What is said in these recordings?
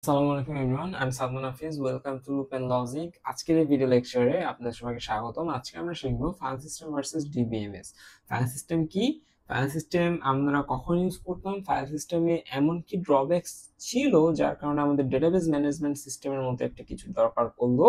আসসালামু আলাইকুম এভরিওয়ান, আমি Salman Hafiz. Welcome to loop and logic. আজকের এই ভিডিও লেকচারে আপনাদের সবাইকে স্বাগতম। আজকে আমরা শিখব file system versus DBMS. File system কি, ফাইল সিস্টেম আমরা কখন ইউজ করতাম, ফাইল সিস্টেমে এমন কি ড্রব্যাকস ছিল যার কারণে আমাদের ডেটাবেস ম্যানেজমেন্ট সিস্টেমের মধ্যে একটা কিছু দরকার পড়লো,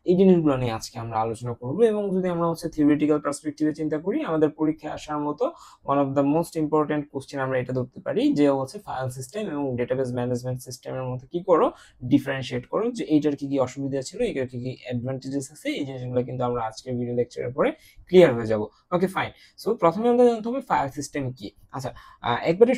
এই জিনিসগুলো নিয়ে আজকে আমরা আলোচনা করব। এবং যদি আমরা থিওরিটিক্যাল পার্সপেক্টিভে চিন্তা করি, আমাদের পরীক্ষায় আসার মতো one of the most important question আমরা এটা ধরতে পারি যে ফাইল সিস্টেম এবং ডেটাবেস ম্যানেজমেন্ট সিস্টেমের মধ্যে কি করো, ডিফারেন্সিয়েট করো যে এইটার কি কি অসুবিধা ছিল, এটার কি কি অ্যাডভান্টেজেস আছে। এই জিনিসগুলো কিন্তু আমরা আজকের ভিডিও লেকচারের পরে ক্লিয়ার হয়ে যাব। Okay fine. সো প্রথমে আমাদের জানতে হবে ফাইল সিস্টেম কি। আচ্ছা, একবারে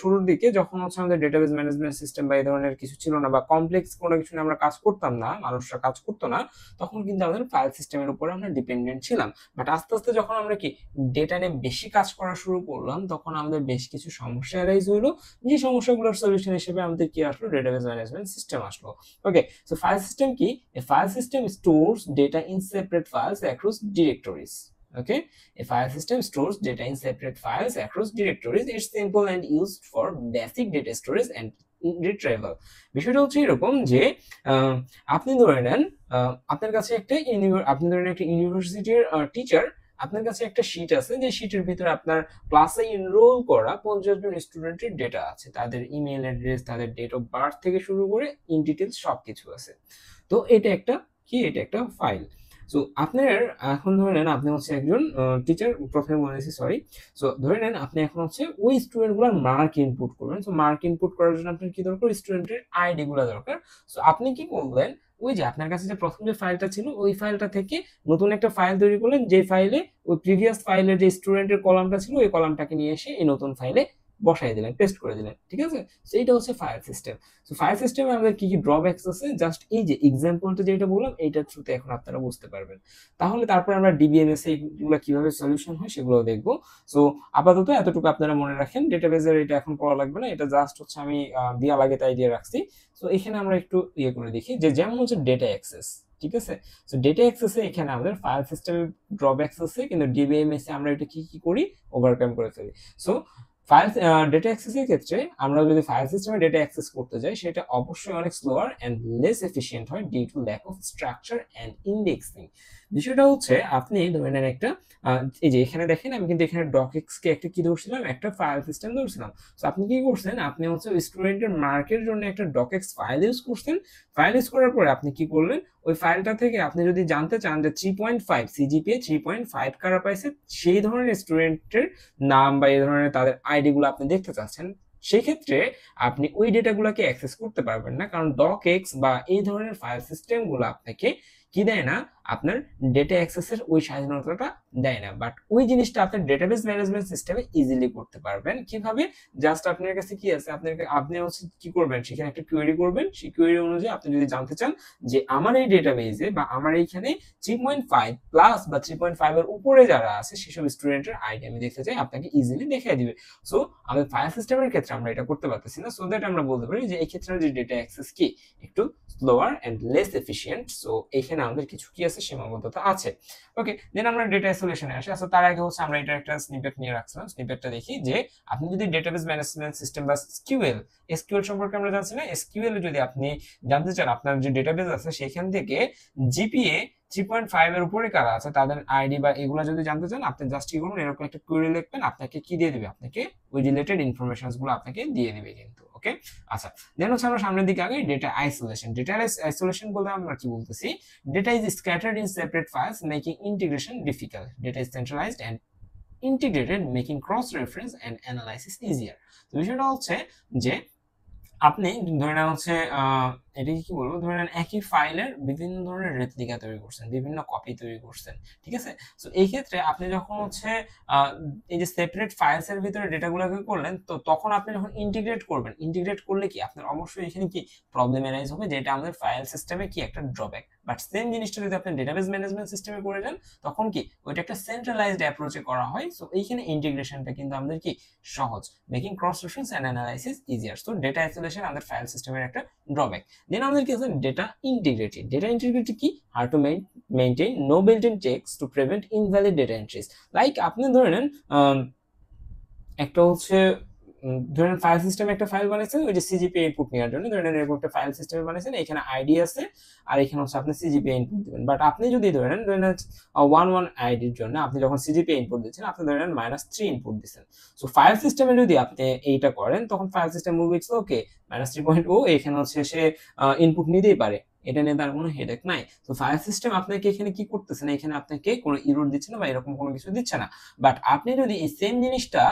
শুরুর দিকে যখন আমাদের ডেটাবেস ম্যানেজমেন্ট সিস্টেম বা এই ধরনের কিছু ছিল না, বা কমপ্লেক্স কোনো কিছু নিয়ে আমরা কাজ করতাম না, মানুষরা কাজ করতো না, তখন কিন্তু আমাদের ফাইল সিস্টেমের উপরে আমরা ডিপেন্ডেন্ট ছিলাম। বাট আস্তে আস্তে যখন আমরা কি ডেটা নিয়ে বেশি কাজ করা শুরু করলাম, তখন আমাদের বেশ কিছু সমস্যা অ্যারাইজ হলো। যে সমস্যাগুলোর সলিউশন হিসেবে আমাদের কি আসলো, ডেটাবেস ম্যানেজমেন্ট সিস্টেম আসলো। ওকে, সো ফাইল সিস্টেম কি? A file system stores data in separate files across directories. Okay, a file system stores data in separate files across directories. It's simple and used for basic data storage and retrieval. বিষয়টা হচ্ছে এরকম যে আপনি ধরে নেন আপনার কাছে আপনি ধরে নেন একটা ইউনিভার্সিটির টিচার, আপনার কাছে একটা শীট আছে, যে শীটের ভিতরে আপনার ক্লাসে এনরোল করা 50 জন স্টুডেন্টের ডেটা আছে, তাদের ইমেল অ্যাড্রেস, তাদের ডেট অফ বার্থ থেকে শুরু করে ইন ডিটেলস সবকিছু আছে। তো এটা একটা ফাইল। সো আপনার এখন ধরে নেন আপনি একজন টিচার, প্রথমে বলেছি সরি। সো ধরে নেন আপনি এখন ওই স্টুডেন্টগুলোর মার্ক ইনপুট করবেন। সো মার্ক ইনপুট করার জন্য আপনার কি দরকার, স্টুডেন্টের আইডি গুলো দরকার। সো আপনি কি করলেন, ওই যে আপনার কাছে যে প্রথম যে ফাইলটা ছিল, ওই ফাইলটা থেকে নতুন একটা ফাইল তৈরি করলেন, যে ফাইলে ওই প্রিভিয়াস ফাইলের যে স্টুডেন্টের কলামটা ছিল, ওই কলামটাকে নিয়ে এসে এই নতুন ফাইলে বসাই দিলেন, পেস্ট করে দিলেন। ঠিক আছে, সেইটা হচ্ছে ফাইল সিস্টেম। তো ফাইল সিস্টেমে আমাদের কি কি ড্রব্যাকস আছে, জাস্ট এই যে এক্সাম্পলটা যেটা বললাম, এইটার থ্রুতে এখন আপনারা বুঝতে পারবেন। তাহলে তারপর আমরা ডিবিএমএস এগুলো কিভাবে সলিউশন হয় সেগুলো দেখবো। সো আপাতত এতটুকু আপনারা মনে রাখেন, ডেটাবেজের এটা এখন পড়া লাগবে না, এটা জাস্ট আমি দেওয়া লাগে তাই দিয়ে রাখছি। সো এখানে আমরা একটু ইয়ে করে দেখি, যে যেমন ডেটা অ্যাক্সেস। ঠিক আছে, সো ডেটা অ্যাক্সেসে এখানে আমাদের ফাইল সিস্টেমের ড্রব্যাকস আছে, কিন্তু ডিবিএমএস এ আমরা এটা কি কি করি, ওভারকাম করে ফেলি। সো ফাইল ডেটা অ্যাক্সেসের ক্ষেত্রে আমরা যদি ফাইল সিস্টেমে ডেটা অ্যাক্সেস করতে যাই, সেটা অবশ্যই অনেক স্লোয়ার অ্যান্ড লেস এফিশিয়েন্ট হয় due to lack of structure and indexing. বিষয়টা আপনি ধরে নেন একটা এই যে এখানে দেখেন, আমি কিন্তু এখানে ডকএক্স কে একটা কি ধরছিলাম, একটা ফাইল সিস্টেম ধরছিলাম। তো আপনি কি করছেন, আপনি স্টুডেন্টের মার্কের জন্য একটা ডকএক্স ফাইল ইউজ করছেন। ফাইল ইউজ করার পরে আপনি কি করলেন, ওই ফাইলটা থেকে আপনি যদি জানতে চান যে 3.5 সিজিপিএ 3.5 কারা পাইছে, সেই ধরনের স্টুডেন্টের নাম বা এই ধরনের তাদের আইডি গুলো আপনি দেখতে চাচ্ছেন, সেই ক্ষেত্রে আপনি ওই ডেটাগুলোকে অ্যাক্সেস করতে পারবেন না, কারণ ডকএক্স বা এই ধরনের ফাইল সিস্টেম গুলো আপনাকে কি দেয় না, আপনার ডেটা অ্যাক্সেসের ওই স্বাধীনতাটা দেয় না। বাট ওই জিনিসটা আপনার ডেটাবেস ম্যানেজমেন্ট সিস্টেমে ইজিলি করতে পারবেন। কিভাবে? জাস্ট আপনার কাছে কি আছে, আপনি কি করবেন, সেখানে একটা কোয়েরি করবেন। সেই কোয়েরি অনুযায়ী আপনি যদি জানতে চান যে আমার এই ডেটাবেসে বা আমার এইখানে 3.5 প্লাস বা 3.5 এর উপরে যারা আছে সেসব স্টুডেন্টের আইডি আমি দেখতে চাই, আপনাকে ইজিলি দেখিয়ে দিবে। সো আমাদের ফাইল সিস্টেমের ক্ষেত্রে আমরা এটা করতে পারতেছি না। সো দ্যাট আমরা বলতে পারি যে এই ক্ষেত্রে যে ডেটা অ্যাক্সেস কি একটু slower and less efficient. So এখানে আমাদের কিছু কি আছে, সীমাবদ্ধতা আছে। ওকে, দেন আমরা ডেটা সলিউশনে আসি। আচ্ছা, তার আগে আমরা এটা একটা স্নিপেট নিয়ে রাখছিলাম। স্নিপেটটা দেখি যে আপনি যদি ডেটাবেস ম্যানেজমেন্ট সিস্টেম বা এসকিউএল সম্পর্কে আমরা জানছি না, এসকিউএল যদি আপনি জানতে চান আপনার যে ডেটাবেস আছে সেখান থেকে জিপিএ 3.5 এর উপরে কারা আছে তাদের আইডি বা এগুলো যদি জানতে চান, আপনি জাস্ট কি করুন, এরকম একটা কোয়েরি লিখবেন, আপনাকে কি দিয়ে দিবে, আপনাকে ওই রিলেটেড ইনফরমেশনস গুলো আপনাকে দিয়ে দিবে কিন্তু। ওকে, আচ্ছা, দেন আমরা সামনের দিকে আগে ডেটা আইসোলেশন। ডেটা আইসোলেশন বলতে আমরা কি বলতেছি, data is scattered in separate files making integration difficult. Data is centralised and integrated making cross reference and analysis easier. তো বিষয়টা যে আপনি ধরে নেন এটাকে কি বলবো, ধরে নেন একই ফাইলের বিভিন্ন ধরনের রেপ্লিকা তৈরি করছেন, বিভিন্ন কপি তৈরি করছেন। ঠিক আছে, তো এই ক্ষেত্রে আপনি যখন এই যে সেপারেট ফাইলস এর ভিতরে ডেটাগুলোকে করলেন, তো তখন আপনি যখন ইন্টিগ্রেট করবেন, ইন্টিগ্রেট করলে কি আপনার অবশ্যই এখানে কি প্রবলেম অ্যারাইজ হবে, যেটা আমাদের ফাইল সিস্টেমে কি একটা ড্রব্যাক। বাট সেম জিনিসটা যদি আপনি ডেটাবেস ম্যানেজমেন্ট সিস্টেমে করে যান, তখন কি ওইটা একটা সেন্ট্রালাইজড অ্যাপ্রোচে করা হয়। সো এইখানে ইন্টিগ্রেশনটা কিন্তু আমাদের কি সহজ, making cross reference and analysis easier. So data isolation আমাদের ফাইল সিস্টেমের একটা ড্রব্যাক। দেন আমাদের কি আছে, ডেটা ইন্টিগ্রিটি। ডেটা ইন্টিগ্রিটি কি, how to maintain no built in checks to prevent invalid data entries. Like আপনি ধরে নেন একটা ধরেন ফাইল সিস্টেমে একটা ফাইল বানাইছেন ওই যে সিজিপিএ ইনপুট নেওয়ার জন্য, ধরেন এরকম একটা ফাইল সিস্টেমে বানাইছেন, এখানে আইডি আছে আর এখানে হচ্ছে আপনি সিজিপিএ ইনপুট দিবেন। বাট আপনি যদি ধরেন 11 আইডির জন্য আপনি যখন সিজিপিএ ইনপুট দিচ্ছেন আপনি ধরেন -3 ইনপুট দিচ্ছেন। সো ফাইল সিস্টেমে যদি আপনি এইটা করেন তখন ফাইল সিস্টেম বলবে ইটস ওকে -3.0 এখানে হচ্ছে সে ইনপুট নিতেই পারে, এটা নিয়ে তার কোনো হেডেক নাই। তো ফাইল সিস্টেম আপনাকে এখানে কি করতেছে না, এখানে আপনাকে কোনো এরর দিচ্ছে না বা এরকম কোনো কিছু দিচ্ছে না। বাট আপনি যদি এই সেম জিনিসটা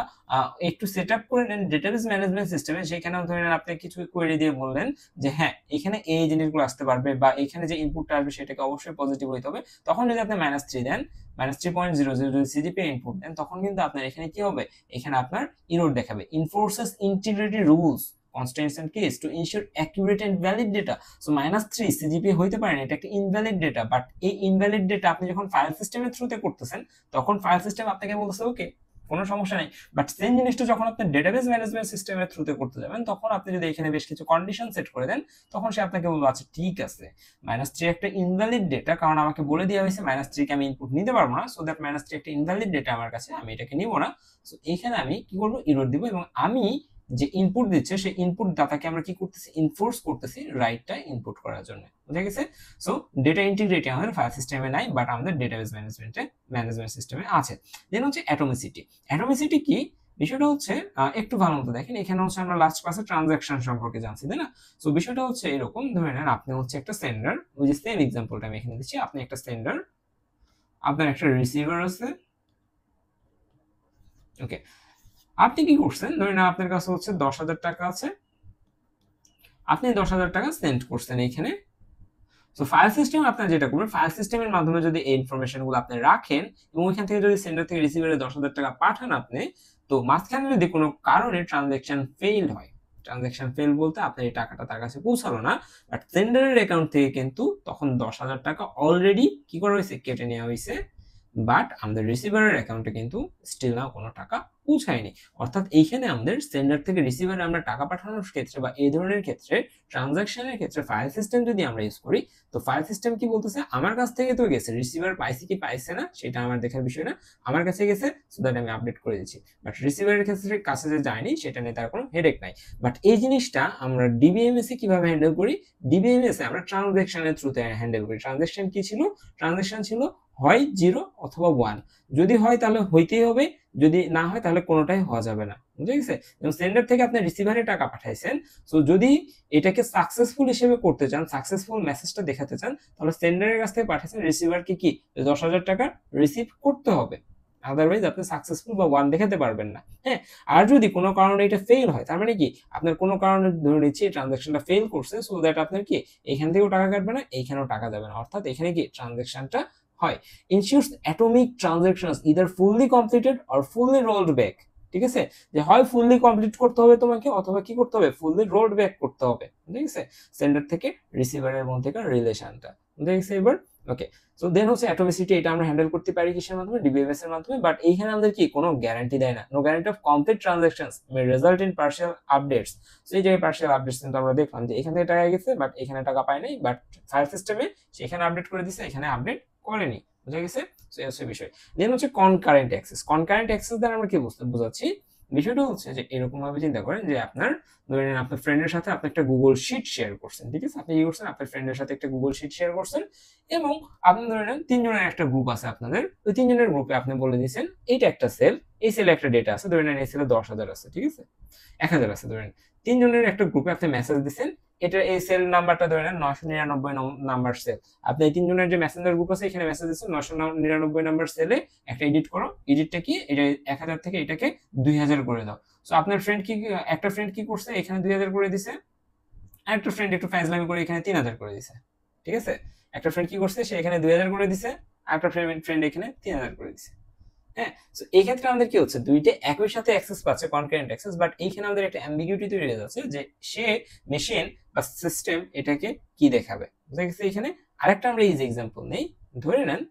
একটু সেট আপ করে নেন ডেটাবেস ম্যানেজমেন্ট সিস্টেমে, সেখানেও ধরেন আপনি কিছু কোয়েরি দিয়ে বললেন যে হ্যাঁ এখানে এই জিনিসগুলো আসতে পারবে বা এখানে যে ইনপুটটা আসবে সেটাকে অবশ্যই পজিটিভ হইতে হবে, তখন যদি আপনি -3 দেন -3.00 যদি সিজিপিএ ইনপুট দেন তখন কিন্তু আপনার এখানে কি হবে, এখানে আপনার এরর দেখাবে enforces integrity rules constraints and keys to ensure accurate and valid data. So -3 CGPA হইতে পারে না, এটা একটা ইনভ্যালিড ডেটা, বাট এই ইনভ্যালিড ডেটা আপনি যখন ফাইল সিস্টেমের থ্রুতে করতেছেন তখন ফাইল সিস্টেম আপনাকে বলছে ওকে কোনো সমস্যা নেই। বাট সেম জিনিসটা যখন আপনি ডেটাবেস ম্যানেজমেন্ট সিস্টেমের থ্রুতে করতে যাবেন তখন আপনি যদি এখানে বেশ কিছু কন্ডিশন সেট করে দেন তখন সে আপনাকে বলবে আচ্ছা ঠিক আছে -3 একটা ইনভ্যালিড ডেটা, কারণ আমাকে বলে দেওয়া হয়েছে -3 কে আমি ইনপুট নিতে পারবো না, সো দ্যাট -3 একটা ইনভ্যালিড ডেটা আমার কাছে, আমি এটাকে নিব না। সো এখানে আমি কি করবো, এরর দিব, এবং আমি যে ইনপুট দিচ্ছে সেই ইনপুট ডাটাকে আমরা কি করতেছি, ইনফোর্স করতেছি রাইটটা ইনপুট করার জন্য, বুঝা গেছে? সো ডেটা ইন্টিগ্রিটি আমাদের ফাইল সিস্টেমে নাই, বাট আমাদের ডেটাবেস ম্যানেজমেন্ট সিস্টেমে আছে। দেন হচ্ছে অ্যাটমিসিটি। অ্যাটমিসিটি কি বিষয়টা হচ্ছে, একটু ভালো মতো দেখেন, এখানে হচ্ছে আমরা লাস্ট ক্লাসে ট্রানজাকশন সম্পর্কে জানছি তাই না? সো বিষয়টা হচ্ছে এরকম, ধরে নেন আপনি হচ্ছে একটা সেন্ডার, ওই যে সেম এক্সাম্পলটা আমি এখানে দিচ্ছি, আপনি একটা সেন্ডার, আপনার একটা রিসিভার আছে, ওকে। আপনি কি করছেন, ধরে নেন আপনার কাছে হচ্ছে 10,000 টাকা আছে, আপনি 10,000 টাকা সেন্ড করছেন এইখানে। সো ফাইল সিস্টেম আপনার যেটা করবেন, ফাইল সিস্টেমের মাধ্যমে যদি এই ইনফরমেশনগুলো আপনি রাখেন এবং ওইখান থেকে যদি সেন্ডার থেকে রিসিভারে 10,000 টাকা পাঠান আপনি, তো মাঝখানে যদি কোনো কারণে ট্রানজাকশন ফেইল হয়, ট্রানজাকশন ফেল বলতে আপনার এই টাকাটা তার কাছে পৌঁছালো না, বাট সেন্ডারের অ্যাকাউন্ট থেকে কিন্তু তখন 10,000 টাকা অলরেডি কি করা হয়েছে, কেটে নেওয়া হয়েছে, বাট আমাদের রিসিভারের অ্যাকাউন্টে কিন্তু স্টিল নাও কোনো টাকা পৌঁছায়নি। অর্থাৎ এইখানে আমাদের সেন্ডার থেকে রিসিভারে আমরা টাকা পাঠানোর ক্ষেত্রে বা এই ধরনের ক্ষেত্রে ট্রানজাকশনের ক্ষেত্রে ফাইল সিস্টেম যদি আমরা ইউজ করি, তো ফাইল সিস্টেম কি বলতেছে, আমার কাছ থেকে তো গেছে, রিসিভার পাইছে কি পাইছে না সেটা আমার দেখার বিষয় না, আমার কাছে গেছে সো দ্যাট আমি আপডেট করে দিচ্ছি, বাট রিসিভারের ক্ষেত্রে কাছে যে যায়নি সেটা নিয়ে তার কোনো হেডেক নাই। বাট এই জিনিসটা আমরা ডিবিএমএস এ কিভাবে হ্যান্ডেল করি, ডিবিএমএস এ আমরা ট্রানজাকশনের থ্রুতে হ্যান্ডেল করি। ট্রানজাকশন কি ছিল, ট্রানজাকশন ছিল হয় 0 অথবা 1, যদি হয় তাহলে হইতেই হবে, যদি না হয় তাহলে কোনোটাই হওয়া যাবে না, বুঝে গেছে? এবং সেন্ডার থেকে আপনি রিসিভারে টাকা পাঠাইছেন, সো যদি এটাকে সাকসেসফুল হিসেবে করতে চান, সাকসেসফুল মেসেজটা দেখাতে চান, তাহলে সেন্ডারের কাছ থেকে পাঠাইছেন, রিসিভারকে কি 10,000 টাকা রিসিভ করতে হবে, আদারওয়াইজ আপনি সাকসেসফুল বা 1 দেখাতে পারবেন না। হ্যাঁ, আর যদি কোনো কারণে এটা ফেল হয়, তার মানে কি আপনার কোনো কারণে ধরে নিচ্ছি ট্রানজাকশনটা ফেল করছে, সো দ্যাট আপনার কি এখান থেকেও টাকা কাটবে না, এইখানেও টাকা যাবে না, অর্থাৎ এখানে কি ট্রানজাকশনটা হয় ensures atomic transactions either fully completed or fully rolled back। ঠিক আছে, যে হয় ফুললি কমপ্লিট করতে হবে তোমাকে অথবা কি করতে হবে, ফুললি রোল্ড ব্যাক করতে হবে, ঠিক আছে, সেন্ডার থেকে রিসিভারের মধ্যেকার রিলেশনটা, ঠিক আছে? এবার ওকে, সো দেন হচ্ছে অ্যাটমিসিটি, এটা আমরা হ্যান্ডেল করতে পারি কিসের মাধ্যমে, ডিবিএমএস এর মাধ্যমে, বাট এইখানে আমাদের কি কোনো গ্যারান্টি দেয় না, no guarantee of complete transactions may result in partial updates. So এই যে পার্শিয়াল আপডেটস কিন্তু আমরা দেখলাম যে এখান থেকে টাকা গেছে বাট এখানে টাকা পায় নাই, বাট ফাইল সিস্টেমে সেখানে আপডেট করে দিছে, এখানে আপডেট করেনি, বুঝা গেছে? সো এই হচ্ছে বিষয়। দেন হচ্ছে কনকারেন্ট অ্যাক্সেস। কনকারেন্ট অ্যাক্সেস দ্বারা আমরা কি বোঝাচ্ছি, বিষয়টা হচ্ছে যে এরকম ভাবে চিন্তা করেন যে আপনার ধরেন আপনার ফ্রেন্ডের সাথে আপনি একটা গুগল শিট শেয়ার করছেন, ঠিক আছে, আপনি কি করছেন, আপনার ফ্রেন্ডের সাথে একটা গুগল শিট শেয়ার করছেন এবং আপনি ধরে নেন 3 জনের একটা গ্রুপ আছে আপনাদের, ওই 3 জনের গ্রুপে আপনি বলে দিয়েছেন এইটা একটা সেল, এই সেলে একটা ডেটা আছে, ধরে নেন এই সেলে 10,000 আছে, ঠিক আছে, 1,000 আছে, ধরেন 3 জনের একটা গ্রুপে আপনি মেসেজ দিচ্ছেন, এটা এই সেল নাম্বারটা ধরে নেন 999 নাম্বার সেল, আপনি এই 3 জনের যে মেসেঞ্জার গ্রুপ আছে এখানে মেসেজ দিচ্ছেন 999 নাম্বার সেলে একটা এডিট করো, এডিটটা কি, এটা 1,000 থেকে এটাকে 2,000 করে দাও। সো আপনার ফ্রেন্ড কি, একটা ফ্রেন্ড কি করছে, এখানে 2,000 করে দিছে, আর একটা ফ্রেন্ড একটু ফাইজলামি করে এখানে 3,000 করে দিছে, ঠিক আছে, একটা ফ্রেন্ড কি করছে, সে এখানে 2,000 করে দিছে, আর একটা ফ্রেন্ড এখানে 3,000 করে দিছে। হ্যাঁ, সো এই ক্ষেত্রে আমাদের কি হচ্ছে, দুইটা একই সাথে অ্যাক্সেস পাচ্ছে, কনকারেন্ট অ্যাক্সেস, বাট এইখানে আমাদের একটা অ্যাম্বিগুইটি তৈরি হয়ে যাচ্ছে যে সে মেশিন বা সিস্টেম এটাকে কি দেখাবে, বুঝা গেছে? এখানে আরেকটা আমরা এই যে এক্সাম্পল নেই, ধরে নেন,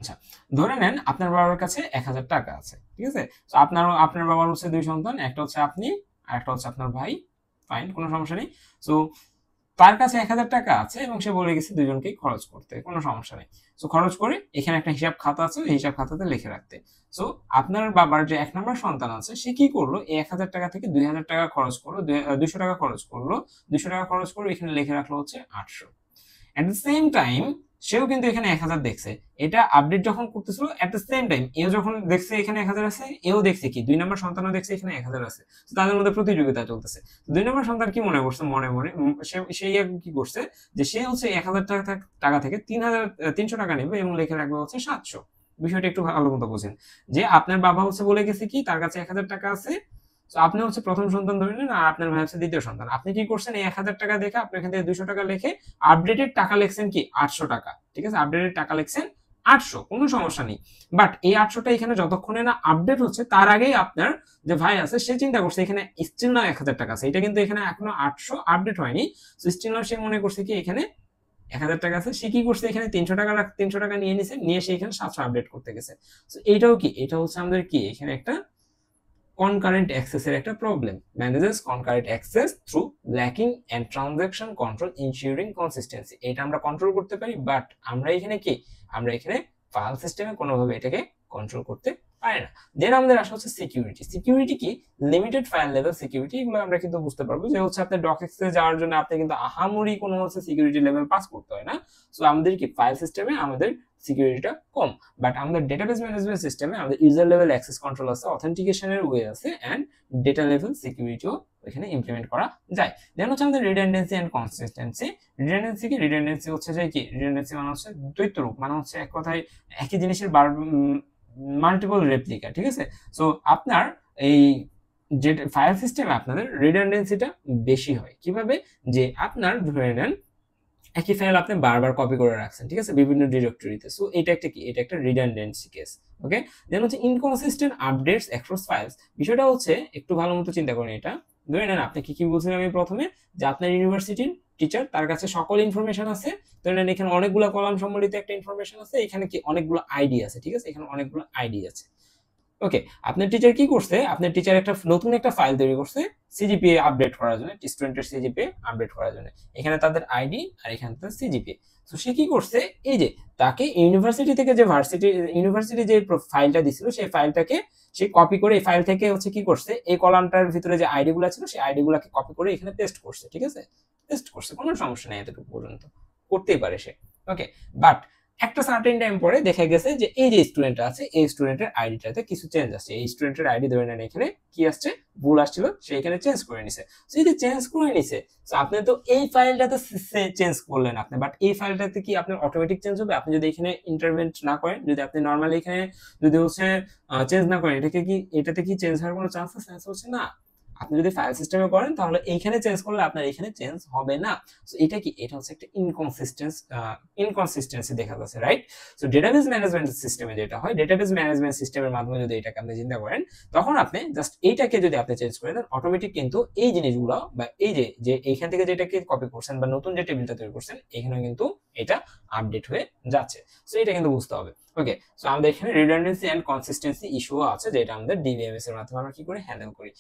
আচ্ছা ধরে নেন আপনার বাবার কাছে 1,000 টাকা আছে, ঠিক আছে, তো আপনার বাবার হচ্ছে 2 সন্তান, একটা হচ্ছে আপনি আর একটা হচ্ছে আপনার ভাই, ফাইন, কোনো সমস্যা নেই। সো তার কাছে 1000 টাকা আছে এবং সে বলে গেছে দুজনকেই খরচ করতে, কোনো সমস্যা নেই। সো খরচ করে এখানে একটা হিসাব খাতা আছে, এই হিসাব খাতাতে লিখে রাখতে। সো আপনার বাবার যে 1 নম্বর সন্তান আছে সে কি করলো, এই 1000 টাকা থেকে 2000 টাকা খরচ করলো, 200 টাকা খরচ করলো, 200 টাকা খরচ করে এখানে লিখে রাখলো হচ্ছে 800। এট দ্য সেম টাইম সেও কিন্তু এখানে 1000 দেখছে, এটা আপডেট যখন করতেছিল এট দ্য সেম টাইম এও যখন দেখছে এখানে 1000 আছে, এও দেখছে কি 2 নম্বর সন্তানও দেখছে এখানে 1000 আছে। তো তাদের মধ্যে প্রতিযোগিতা চলতেছে। 2 নম্বর সন্তান কি মনে করছে, মনে মনে সেই কি করছে যে সে হচ্ছে 1000 টাকা থেকে 300 টাকা নেবে এবং লিখে রাখবে হচ্ছে 700। বিষয়টা একটু ভালো মতো বুঝেন যে আপনার বাবা হচ্ছে বলে গেছে কি তার কাছে 1000 টাকা আছে, তো আপনি হচ্ছে প্রথম সন্তান ধরে নেন আর আপনার ভাই হচ্ছে দ্বিতীয় সন্তান। আপনি কি করছেন, এই 1000 টাকা দেখে আপনি এখান থেকে 200 টাকা লিখে আপডেটেড টাকা লিখছেন কি 800 টাকা, ঠিক আছে, আপডেটেড টাকা লিখছেন 800, কোনো সমস্যা নেই। বাট এই 800টা এখানে যতক্ষণে না আপডেট হচ্ছে তার আগেই আপনার যে ভাই আছে সে চিন্তা করছে এখানে স্টিল না 1000 টাকা আছে, এটা কিন্তু এখানে এখনো 800 আপডেট হয়নি। তো স্টিল না সে মনে করছে কি এখানে 1000 টাকা আছে, সে কি করছে এখানে 300 টাকা নিয়ে নিছে, নিয়ে সে এখানে 700 আপডেট করতে গেছে। তো এইটাও কি, এটা হচ্ছে আমাদের কি এখানে একটা concurrent access এর একটা problem. manages concurrent access through lacking and transaction control ensuring consistency। এটা আমরা কন্ট্রোল করতে পারি, বাট আমরা এখানে কি, আমরা এখানে ফাইল সিস্টেমে কোনোভাবে এটাকে কন্ট্রোল করতে পারি না। দেন আমাদের আসা হচ্ছে সিকিউরিটি। সিকিউরিটি কি, লিমিটেড ফাইল লেভেল সিকিউরিটি, এগুলো আমরা কিন্তু বুঝতে পারবো যে হচ্ছে আপনার ডকএক্সে যাওয়ার জন্য আপনি কিন্তু আহামরি কোনো হচ্ছে সিকিউরিটি লেভেল পাস করতে হয় না। সো আমাদের কি ফাইল সিস্টেমে আমাদের সিকিউরিটিটা কম, বাট আমাদের ডেটাবেস ম্যানেজমেন্ট সিস্টেমে আমাদের ইউজার লেভেল অ্যাক্সেস কন্ট্রোল আছে, অথেন্টিকেশনের ওয়ে আছে, এন্ড ডেটা লেভেল সিকিউরিটিও এখানে ইমপ্লিমেন্ট করা যায়। দেন হচ্ছে আমাদের রিডান্ডেন্সি এন্ড কনসিস্টেন্সি। রিডান্ডেন্সি কি, রিডান্ডেন্সি হচ্ছে যে কি, রিডান্ডেন্সি মানে হচ্ছে দ্বৈত রূপ, মানে হচ্ছে এক কথায় একই জিনিসের মাল্টিপল রেপ্লিকা, ঠিক আছে। সো আপনার এই যে ফাইল সিস্টেমে আপনাদের রিডান্ডেন্সিটা বেশি হয় কিভাবে, যে আপনার ধরে নেন একই ফাইল আপনি বারবার কপি করে রাখছেন, ঠিক আছে, বিভিন্ন ডিরেক্টরিতে। সো এটা একটা কি, এটা একটা রিডান্ডেন্সি কেস। ওকে, দেন হচ্ছে ইনকনসিস্টেন্ট আপডেটস অ্যাক্রস ফাইলস। বিষয়টা হচ্ছে একটু ভালো মতো চিন্তা করেন, এটা ধরে নেন আপনি কি বলছিলাম আমি প্রথমে, যে আপনার ইউনিভার্সিটির টিচার তার কাছে সকল ইনফরমেশন আছে, ধরে নেন এখানে অনেকগুলো কলাম সম্বলিত একটা ইনফরমেশন আছে, এখানে কি অনেকগুলো আইডি আছে, ঠিক আছে, এখানে অনেকগুলো আইডি আছে। ওকে, আপনার টিচার কি করছে, আপনার টিচার একটা নতুন একটা ফাইল তৈরি করছে সিজিপিএ আপডেট করার জন্য, স্টুডেন্টের সিজিপিএ আপডেট করার জন্য। এখানে তাদের আইডি আর এখানে তাদের সিজিপিএ। তো সে কি করছে, এই যে তাকে ইউনিভার্সিটি থেকে যে ইউনিভার্সিটি যে ফাইলটা দিছিল সেই ফাইলটাকে সে কপি করে এই ফাইল থেকে হচ্ছে কি করছে, এই কলামটার ভিতরে যে আইডি গুলা ছিল সেই আইডি গুলাকে কপি করে এখানে পেস্ট করছে, ঠিক আছে, পেস্ট করছে, কোনো সমস্যা নেই, এতটুকু পর্যন্ত করতেই পারে সে। ওকে, বাট একটা সার্টেন টাইম পরে দেখা গেছে যে এই যে স্টুডেন্ট আছে এই স্টুডেন্টের আইডিটাতে কিছু চেঞ্জ আসছে, এই স্টুডেন্টের আইডি ধরে নেন এখানে কি আসছে, ভুল আসছিল, সে এখানে চেঞ্জ করে নিছে। সো এই যে চেঞ্জ করে নিছে, সো আপনি তো এই ফাইলটাতে চেঞ্জ করলেন আপনি, বাট এই ফাইলটাতে কি আপনার অটোমেটিক চেঞ্জ হবে আপনি যদি এখানে ইন্টারভেন্ট না করেন, যদি আপনি নরমালি এখানে যদি হচ্ছে চেঞ্জ না করেন, এটাতে কি চেঞ্জ হওয়ার কোনো চান্স হচ্ছে না। আপনি যদি ফাইল সিস্টেমে করেন তাহলে এইখানে চেঞ্জ করলে আপনার এখানে চেঞ্জ হবে না। সো এটা কি, এটা হচ্ছে একটা ইনকনসিস্টেন্সি দেখা যাচ্ছে, রাইট। সো ডেটাবেস ম্যানেজমেন্ট সিস্টেমে যেটা হয়, ডেটাবেস ম্যানেজমেন্ট সিস্টেমের মাধ্যমে যদি এটাকে আপনি চিন্তা করেন, তখন আপনি জাস্ট এইটাকে যদি আপনি চেঞ্জ করে দেন, অটোমেটিক কিন্তু এই জিনিসগুলো বা এই যে এইখান থেকে যেটাকে কপি করছেন বা নতুন যে টেবিলটা তৈরি করছেন এখানে কিন্তু এটা আপডেট হয়ে যাচ্ছে। সো এটা কিন্তু বুঝতে হবে। ওকে, সো আমাদের এখানে রিডান্ডেন্সি এন্ড কনসিস্টেন্সি ইস্যু আছে, যেটা আমাদের ডিবিএমএস এর মাধ্যমে আমরা কি করে হ্যান্ডেল করি।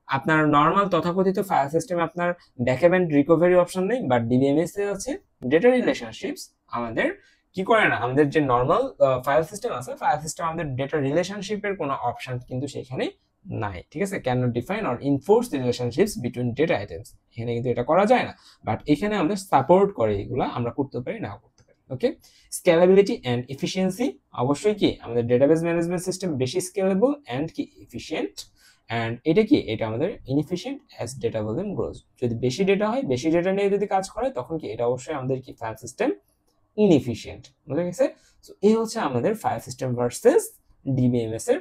আপনার নর্মাল তথাকথিত ফাইল সিস্টেমে আপনার ব্যাকআপ এন্ড রিকভারি অপশন নেই, বাট ডিবিএমএস এ আছে ডেটা রিলেশনশিপস। আমাদের কি করে না, আমাদের যে নর্মাল ফাইল সিস্টেম আছে, ফাইল সিস্টেম আমাদের ডেটা রিলেশনশিপের কোনো অপশন কিন্তু সেখানে নাই, ঠিক আছে, can not define or enforce relationships between data items, এখানে কিন্তু এটা করা যায় না, বাট এখানে আমাদের সাপোর্ট করে, এগুলা আমরা করতে পারি, না করতে পারি। ওকে, স্কেলেবিলিটি এন্ড এফিসিয়েন্সি, অবশ্যই কি আমাদের ডেটাবেস ম্যানেজমেন্ট সিস্টেম বেশি স্কেলেবল এন্ড কি এফিশিয়েন্ট, এন্ড এটা কি, এটা আমাদের inefficient as data volume grows. যদি বেশি ডেটা হয়, বেশি ডেটা নিয়ে যদি কাজ করে, তখন কি এটা অবশ্যই আমাদের কি ফাইল সিস্টেম ইনএফিশিয়েন্ট, বুঝা গেছে। সো এই হচ্ছে আমাদের ফাইল সিস্টেম ভার্সেস ডিবিএমএস এর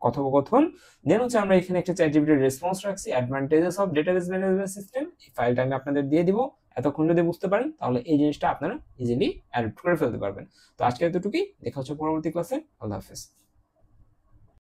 কথোপকথন। দেন হচ্ছে আমরা এখানে একটা চ্যাটজিপিটির রেসপন্স রাখছি, advantages of database management system. এই ফাইলটা আমি আপনাদের দিয়ে দিব, এতক্ষণ যদি বুঝতে পারেন তাহলে এই জিনিসটা আপনারা ইজিলি অ্যাডপ্ট করে ফেলতে পারবেন। তো আজকে এতটুকুই, দেখা হচ্ছে পরবর্তী ক্লাসে। আল্লাহ হাফেজ।